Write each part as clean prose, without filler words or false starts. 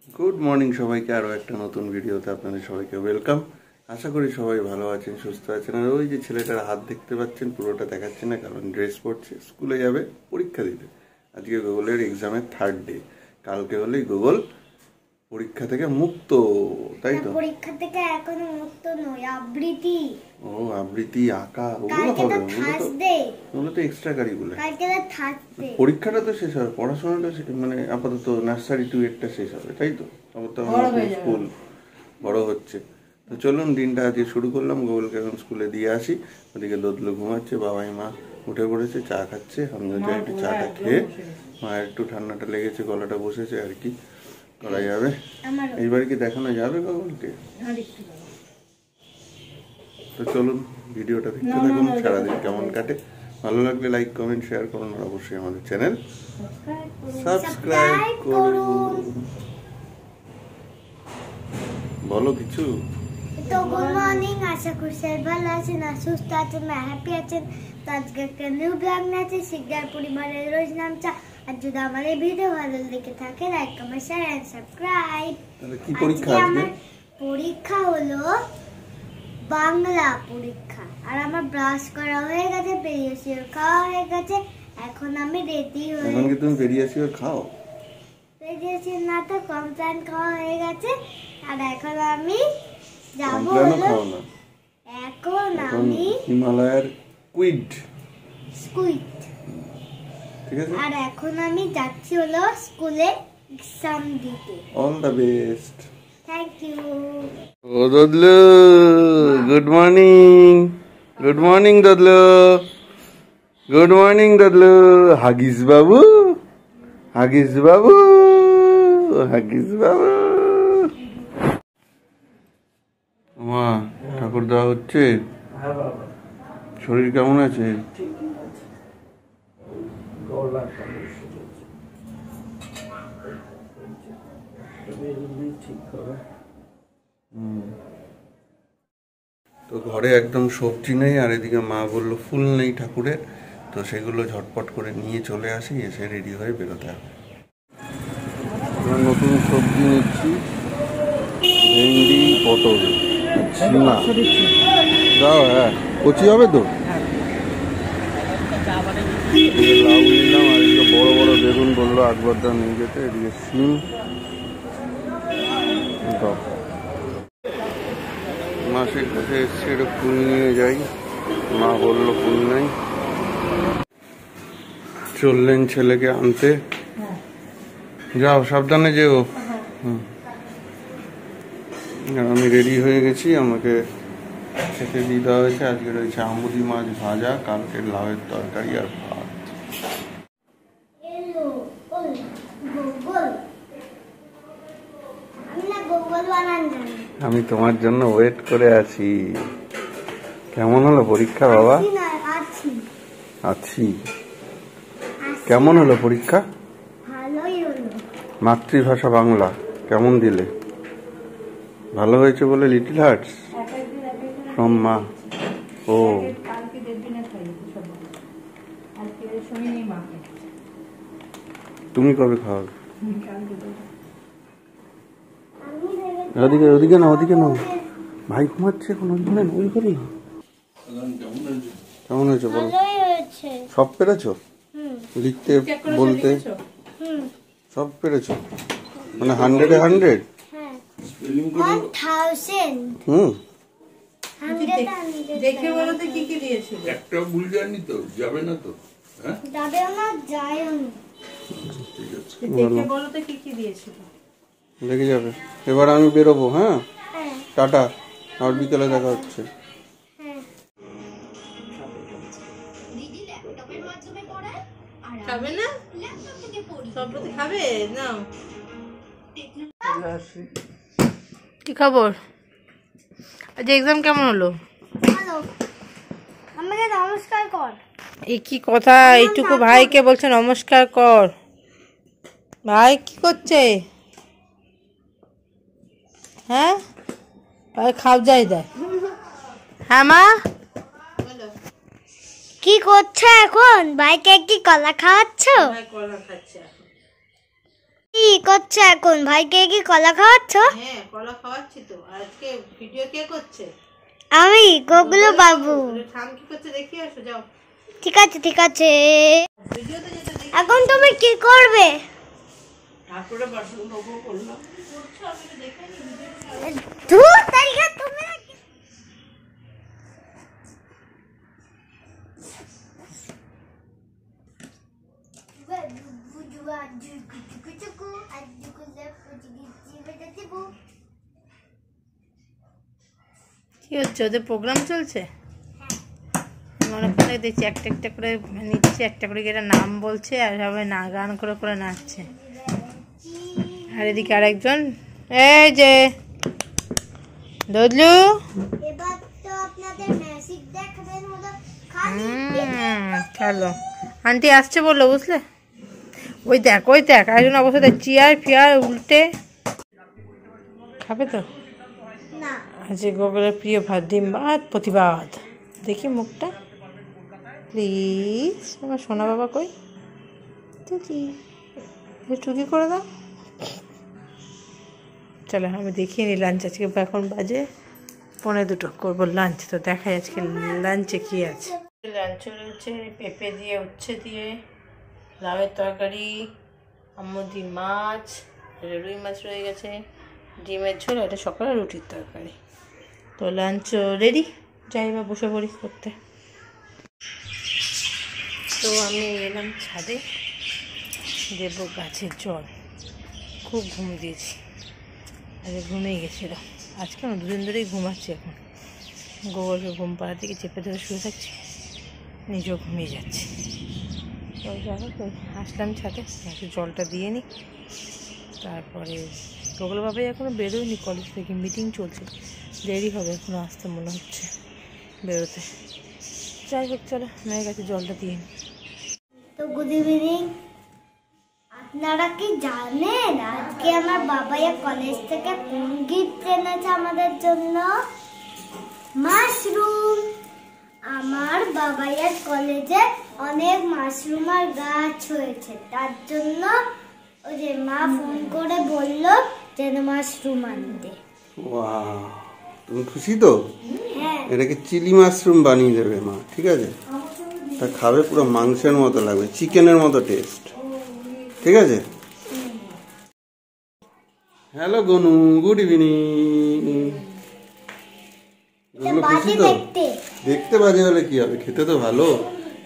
Good morning সবাইকে, আরও একটা নতুন ভিডিওতে আপনাদের সবাইকে ওয়েলকাম। আশা করি সবাই ভালো আছেন, সুস্থ আছেন। আর ওই যে ছেলেটার হাত দেখতে পাচ্ছেন, পুরোটা দেখাচ্ছে না কারণ ড্রেস পরছে, স্কুলে যাবে পরীক্ষা দিতে। আজকে গুগলের এক্সামের থার্ড ডে, কালকে হলেই গুগল পরীক্ষা থেকে মুক্ত, তাই তো? পরীক্ষা থেকে এখনো মুক্ত নয়, আবৃত্তি। ও আবৃত্তি, আঁকা, ওগুলো হবে, ওগুলো তো এক্সট্রা কারিকুলার। পরীক্ষাটা তো শেষ হবে, পড়াশোনাটা মানে আপাতত নার্সারি টু একটা শেষ হবে, তাই তো? আবার তো স্কুল বড় হচ্ছে। তো চলুন দিনটা আজকে শুরু করলাম। গুগলকে এখন স্কুলে দিয়ে আসি। ওদিকে দোদলু ঘুমাচ্ছে, বাবাই মা উঠে পড়েছে, চা খাচ্ছে। আমিও যাই একটু চাটা খেয়ে, মায়ের একটু ঠান্ডাটা লেগেছে, গলাটা বসেছে, আর কি করা যাবে। এইবার কি দেখানো যাবে গুগলকে? তো চলুন ভিডিওটা দেখতে থাকুন, সারাদিন কেমন কাটে। ভালো লাগলে লাইক কমেন্ট শেয়ার করুন, আর অবশ্যই আমাদের চ্যানেল সাবস্ক্রাইব করুন। বলো কিছু। তো গুড মর্নিং, আশা করি সবাই ভালো আছেন আর সুস্থ আছেন, হ্যাপি আছেন। তো আজকে একটা নিউ ব্লগ আছে শিকদার পরিবারের রোজ নামচা। আর যদি আমার এই ভিডিও ভালো লেগে থাকে like comment share and subscribe. তাহলে কি পরীক্ষা আজকে? পরীক্ষা হলো বাংলা পরীক্ষা। আর আমার ব্রাশ করা হয়ে গেছে, পেরিয়াসিওর খাওয়া হয়ে গেছে, এখন আমি রেডি হয়ে। এখন কি তুমি পেরিয়াসিওর খাও? পেরিয়াসিওর না তো কমপ্লান খাওয়া হয়ে গেছে। আর এখন আমি যাব হলো, এখন আমি হিমালয়ের স্কুইড। ঠিক আছে। আর এখন আমি যাচ্ছি হলো স্কুলে এক্সাম দিতে। All the best. Thank you. ও Dodolu, good morning. Good morning Dodolu, good morning Dodolu. Huggies বাবু, হাগিস বাবু, হাগিস বাবু। মা ঠাকুর দেওয়া হচ্ছে? শরীর কেমন আছে? তো ঘরে একদম সবজি নেই, আর এদিকে মা বললো ফুল নেই ঠাকুরের। তো সেগুলো ঝটপট করে নিয়ে চলে আসি, এসে রেডি হয়ে বেরোতে হবে। নতুন সবজি নিচ্ছি, ভেন্ডি, পটল, ঝিঙা। দাও, হ্যাঁ কচি হবে তো। লাউ নিলাম, আর এদিকে বড় বড় বেগুন বললো আকবর দা নিয়ে যেতে। এদিকে শিম, মাসের কাছে এসছে, একটু ফুল নিয়ে যাই। মা বললো ফুল নেই, চললেন ছেলেকে আনতে। যাও, সাবধানে যেও। আমি রেডি হয়ে গেছি, আমাকে খেতে দিয়ে দেওয়া হয়েছে। আজকে রয়েছে আমুদি মাছ ভাজা, কালকের লাউয়ের তরকারি আর ভাত। আমি তোমার জন্য ওয়েট করে আছি। কেমন হলো পরীক্ষা বাবা? আছি। কেমন হলো পরীক্ষা? মাতৃভাষা বাংলা কেমন দিলে? ভালো হয়েছে বলে লিটল হার্টস ফ্রম মা। ও তুমি কবে খাওয়াবে? ওদিকে ওদিকে না, ওদিকে না, ভাই ঘুমাচ্ছে এখন। ওই করি। কেমন হয়েছে বলো? সব পেরেছো? লিখতে বলতে সব পেরেছো? মানে 100-এ 100? দেখে বলো তো কি কি দিয়েছিল। একটা ভুল যায়নি তো? যাবে না তো? হ্যাঁ যাবে না, যায়ও না। ঠিক আছে, দেখে বলো তো কি কি দিয়েছিল। লেগে যাবে। এবার আমি বেরোবো। হ্যাঁ টাটা, আর বিকেলে দেখা হচ্ছে। খাবে না? সবটা খাবে না? কি খবর? আজ এক্সাম কেমন হলো? ভালো। আমাকে নমস্কার কর। এই কি কথা, এইটুকু ভাইকে বলছে নমস্কার কর? ভাই কি করছে? হ্যাঁ ভাই খাও যাই দেয়। হ্যাঁ মা কি করছো এখন? ভাইকে কি কলা খাওয়াচ্ছ? কলা খাচ্ছে। কি করছো এখন? ভাইকে কি কলা খাওয়াচ্ছ? হ্যাঁ, কলা খাওয়াচ্ছি তো। আজকে ভিডিও কে করছে? আমি, গোগুলো বাবু। ঠাম কি করছে দেখি আসো, যাও। ঠিক আছে ঠিক আছে। এখন তুমি কি করবে? ঠাকুরের বাসন ধোবো করলাম। ধুর তাইগা তুমি কি হচ্ছে? ওদের প্রোগ্রাম চলছে? অনেকক্ষণ দেখছি একটা একটা করে নিচ্ছে, একটা করে এরা নাম বলছে আর সবাই গান করে করে নাচছে। আর এদিকে আরেকজন, এই যে দদলু, এবার তো আপনাদের ম্যাজিক দেখাবেন হলো চলো। আন্টি আসছে বললো, বুঝলে? ওই দেখ আরেকজন অবস্থা দেখ, চেয়ার ফিয়ার উল্টে খাবে তো। না আজকে গোগলের প্রিয় ভাত, ডিম ভাত, প্রতিবাদ। দেখি মুখটা প্লিজ। আমার সোনা বাবা কই? দেখি টুকি করে দাও। চলো আমি দেখিয়ে নিই লাঞ্চ। আজকে এখন বাজে 1:45, করবো লাঞ্চ। তো দেখাই আজকে লাঞ্চে কি আছে। লাঞ্চে রয়েছে পেঁপে দিয়ে, উচ্ছে দিয়ে, লাউয়ের তরকারি, আমুদি মাছ, রুই মাছ রয়ে গেছে, ডিমের ঝোল, এটা সকালে রুটির তরকারি। তো লাঞ্চ রেডি, যাই বা বসে পড়ি করতে। তো আমি এলাম ছাদে, দেবো গাছের জল। খুব ঘুম দিয়েছি, আজকে ঘুমিয়ে গেছিলো। আজকে না 2 দিন ধরেই ঘুমাচ্ছি। এখন গোবরকে ঘুম পাড়া থেকে চেপে ধরে শুয়ে থাকছি, নিজেও ঘুমিয়ে যাচ্ছি। তো যাই হোক, আসলাম ছাদে, একটু জলটা দিয়ে নিই। তারপরে গোগল বাবাই এখনও বেরোয়নি কলেজ থেকে, মিটিং চলছে, দেরি হবে এখনও আসতে মনে হচ্ছে বেরোতে। যাই হোক চলো, মেয়ের কাছে জলটা দিয়ে নিই। তো গুড ইভিনিং। আপনারা কি জানেন আজকে আমার বাবাইয়া কলেজ থেকে কোন গিফট এনেছে আমাদের জন্য? মাশরুম। আমার বাবাইয়ার কলেজে অনেক মাশরুমের গাছ হয়েছে, তার জন্য ওই যে মা ফোন করে বলল যেন মাশরুম আনতে। ওয়াও, তুমি খুশি তো? হ্যাঁ। এটাকে চিলি মাশরুম বানিয়ে দেবে মা, ঠিক আছে? তা খাবে পুরো মাংসের মতো লাগবে, চিকেনের মতো টেস্ট, ঠিক আছে? Hello Gonu, good evening. খুশি তো? দেখতে বাজে হলে কি হবে, খেতে তো ভালো।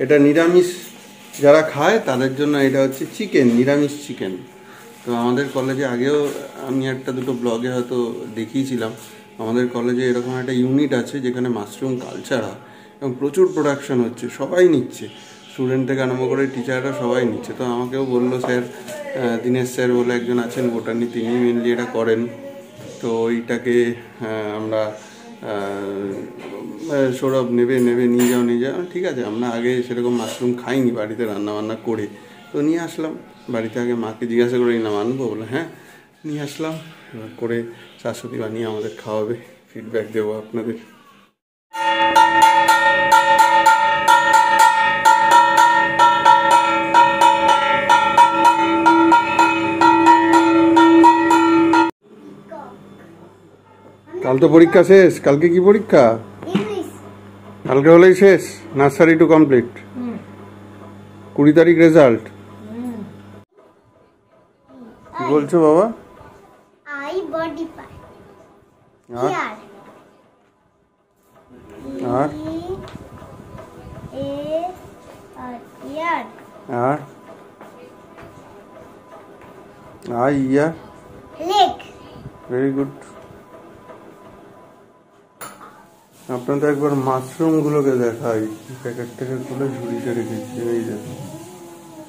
এটা নিরামিষ যারা খায় তাদের জন্য এটা হচ্ছে চিকেন, নিরামিষ চিকেন। তো আমাদের কলেজে আগেও আমি 1-2 ব্লগে হয়তো দেখিয়েছিলাম, আমাদের কলেজে এরকম একটা ইউনিট আছে যেখানে মাশরুম কালচার হয় এবং প্রচুর প্রোডাকশন হচ্ছে, সবাই নিচ্ছে, স্টুডেন্ট থেকে আরম্ভ করে টিচাররা সবাই নিচ্ছে। তো আমাকেও বললো স্যার, দীনেশ স্যার বলে একজন আছেন বোটানি, তিনি মেনলি এটা করেন। তো এইটাকে আমরা সৌরভ নেবে নিয়ে যাও। ঠিক আছে, আমরা আগে সেরকম মাশরুম খাইনি বাড়িতে রান্নাবান্না করে, তো নিয়ে আসলাম বাড়িতে। আগে মাকে জিজ্ঞাসা করে নিলাম আনবো, বলে হ্যাঁ, নিয়ে আসলাম। এবার করে শাশুড়ি বানিয়ে আমাদের খাওয়াবে, ফিডব্যাক দেবো আপনাদের। কাল তো পরীক্ষা শেষ, কালকে কি পরীক্ষা? কালকে হলেই শেষ, নার্সারি টু কমপ্লিট। 20 তারিখ রেজাল্ট। কি বলছো বাবা? আই বডি পার্ট আর এ আর ইয়ার আর eye ear leg. Very good. আপনাদের একবার মাশরুম গুলোকে দেখাই, প্যাকেট থেকে খুলে ঝুড়িতে রেখেছি। এই যে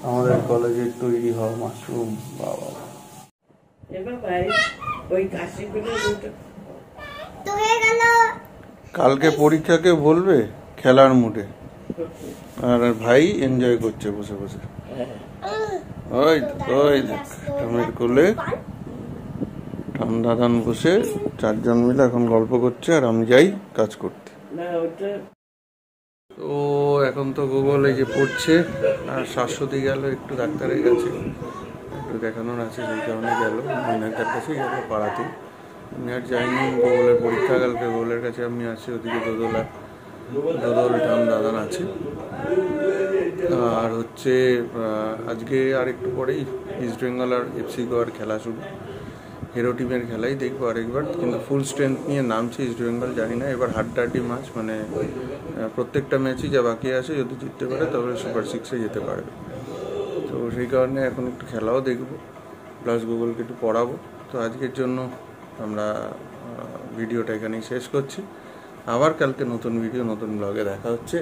আমাদের কলেজে তৈরি হওয়া মাশরুম। বাবা, তো হয়ে গেল। কালকে পরীক্ষাকে বলবে খেলার মুডে, আর ভাই এনজয় করছে বসে বসে। ওই দেখ টমেটো কোলে ঠান্ডা দান বসে 4 জন মিলে এখন গল্প করছে, আর আমি যাই কাজ করতে। তো এখন তো গুগল এই যে পড়ছে, আর শাশ্বতী গেল একটু ডাক্তারের কাছে, একটু দেখানোর আছে, সেই কারণে গেল ময়নাকার কাছে, গেল পাড়াতে। আমি আর যাইনি, গোগলের পরীক্ষা কালকে, গোগলের কাছে আমি আছি, ওদিকে দোদল ঠাম দাদান আছে। আর হচ্ছে আজকে আর একটু পরেই ইস্ট বেঙ্গল আর এফসি গোয়ার খেলা শুরু, হিরো টিমের খেলাই দেখবো আরেকবার, কিন্তু ফুল স্ট্রেংথ নিয়ে নামছে ইস্ট বেঙ্গল, জানি না এবার হাড্ডাহাড্ডি ম্যাচ, মানে প্রত্যেকটা ম্যাচই যা বাকি আছে যদি জিততে পারে তাহলে সুপার সিক্সে যেতে পারবে। তো সেই কারণে এখন একটু খেলাও দেখবো, প্লাস গুগলকে একটু পড়াবো। তো আজকের জন্য আমরা ভিডিওটা এখানেই শেষ করছি, আবার কালকে নতুন ভিডিও নতুন ব্লগে দেখা হচ্ছে।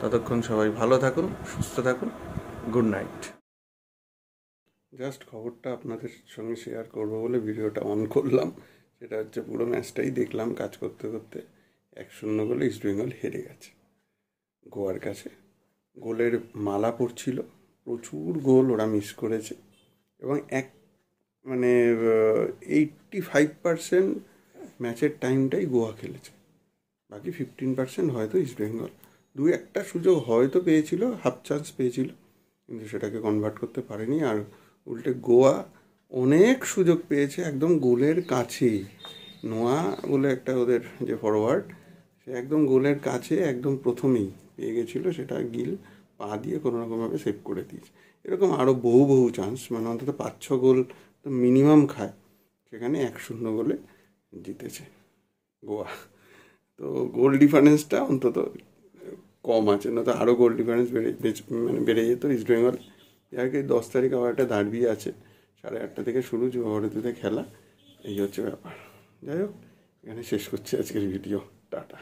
ততক্ষণ সবাই ভালো থাকুন, সুস্থ থাকুন, গুড নাইট। জাস্ট খবরটা আপনাদের সঙ্গে শেয়ার করবো বলে ভিডিওটা অন করলাম, সেটা হচ্ছে পুরো ম্যাচটাই দেখলাম কাজ করতে করতে। 1-0 গোলে ইস্ট বেঙ্গল হেরে গেছে গোয়ার কাছে। গোলের মালা পড়ছিল, প্রচুর গোল ওরা মিস করেছে, এবং 85% ম্যাচের টাইমটাই গোয়া খেলেছে, বাকি 15% হয়তো ইস্ট বেঙ্গল 2-1টা সুযোগ হয়তো পেয়েছিল, হাফ চান্স পেয়েছিল, কিন্তু সেটাকে কনভার্ট করতে পারেনি। আর উল্টে গোয়া অনেক সুযোগ পেয়েছে একদম গোলের কাছেই। নোয়া বলে একটা ওদের যে ফরওয়ার্ড, সে একদম গোলের কাছে একদম প্রথমেই পেয়ে গেছিলো, সেটা গিল পা দিয়ে কোনো রকমভাবে সেভ করে দিয়েছে। এরকম আরও বহু চান্স, মানে অন্তত 5-6 গোল তো মিনিমাম খায়, সেখানে 1-0 গোলে জিতেছে গোয়া। তো গোল ডিফারেন্সটা অন্তত কম আছে, না তো আরও গোল ডিফারেন্স বেড়ে যেত ইস্ট বেঙ্গল। যার কি 10 তারিখ আবার একটা ডার্বি আছে, 8:30 থেকে শুরু, যুবভারতীতে খেলা, এই হচ্ছে ব্যাপার। যাই হোক, এখানে শেষ করছি আজকের ভিডিও, টাটা।